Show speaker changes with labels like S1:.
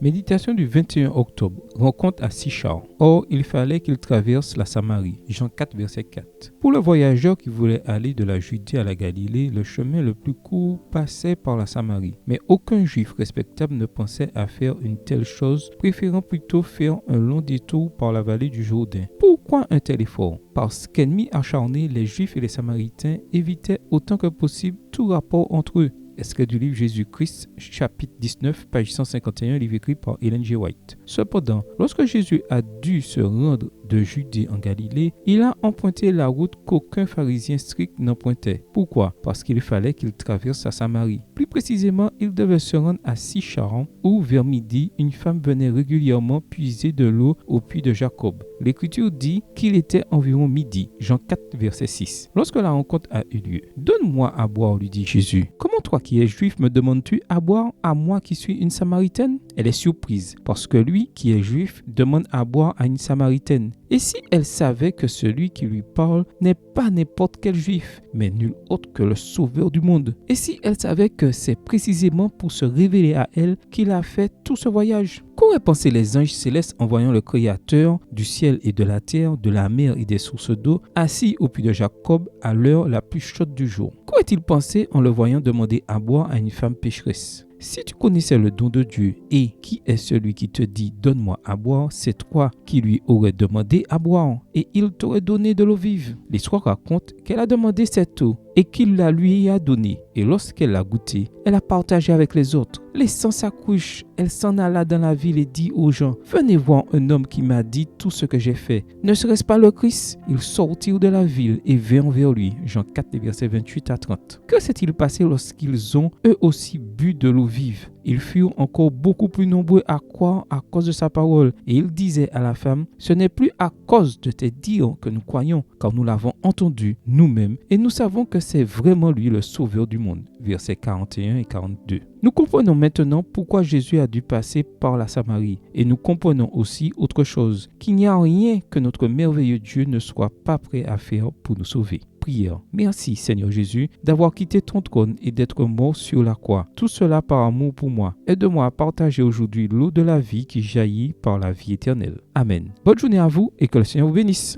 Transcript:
S1: Méditation du 21 octobre. Rencontre à Sichar. Or, il fallait qu'il traverse la Samarie. Jean 4, verset 4. Pour le voyageur qui voulait aller de la Judée à la Galilée, le chemin le plus court passait par la Samarie. Mais aucun juif respectable ne pensait à faire une telle chose, préférant plutôt faire un long détour par la vallée du Jourdain. Pourquoi un tel effort? Parce qu'ennemis acharnés, les Juifs et les Samaritains évitaient autant que possible tout rapport entre eux. Extrait du livre Jésus-Christ, chapitre 19, page 151, livre écrit par Ellen G. White. Cependant, lorsque Jésus a dû se rendre de Judée en Galilée, il a emprunté la route qu'aucun pharisien strict n'empruntait. Pourquoi? Parce qu'il fallait qu'il traverse la Samarie. Plus précisément, il devait se rendre à Sicharon, où vers midi, une femme venait régulièrement puiser de l'eau au puits de Jacob. L'Écriture dit qu'il était environ midi, Jean 4, verset 6. Lorsque la rencontre a eu lieu, « Donne-moi à boire, lui dit Jésus. Comment toi qui es juif me demandes-tu à boire à moi qui suis une Samaritaine? » Elle est surprise parce que lui qui est juif demande à boire à une Samaritaine. Et si elle savait que celui qui lui parle n'est pas n'importe quel juif, mais nul autre que le sauveur du monde? Et si elle savait que c'est précisément pour se révéler à elle qu'il a fait tout ce voyage? Qu'auraient pensé les anges célestes en voyant le Créateur du ciel et de la terre, de la mer et des sources d'eau, assis au puits de Jacob à l'heure la plus chaude du jour? Qu'auraient-ils pensé en le voyant demander à boire à une femme pécheresse? Si tu connaissais le don de Dieu et qui est celui qui te dit « Donne-moi à boire », c'est toi qui lui aurais demandé à boire et il t'aurait donné de l'eau vive. L'histoire raconte qu'elle a demandé cette eau et qu'il la lui a donnée. Et lorsqu'elle l'a goûtée, elle a partagé avec les autres. Laissant sa couche, elle s'en alla dans la ville et dit aux gens « Venez voir un homme qui m'a dit tout ce que j'ai fait. Ne serait-ce pas le Christ ?» Ils sortirent de la ville et vinrent vers lui. Jean 4, versets 28 à 30. Que s'est-il passé lorsqu'ils ont eux aussi bu de l'eau vive? Ils furent encore beaucoup plus nombreux à croire à cause de sa parole. Et il disait à la femme, « Ce n'est plus à cause de tes dires que nous croyons, car nous l'avons entendu nous-mêmes, et nous savons que c'est vraiment lui le sauveur du monde. » Versets 41 et 42. Nous comprenons maintenant pourquoi Jésus a dû passer par la Samarie. Et nous comprenons aussi autre chose, qu'il n'y a rien que notre merveilleux Dieu ne soit pas prêt à faire pour nous sauver. Prière. Merci Seigneur Jésus d'avoir quitté ton trône et d'être mort sur la croix. Tout cela par amour pour moi. Aide-moi à partager aujourd'hui l'eau de la vie qui jaillit par la vie éternelle. Amen. Bonne journée à vous et que le Seigneur vous bénisse.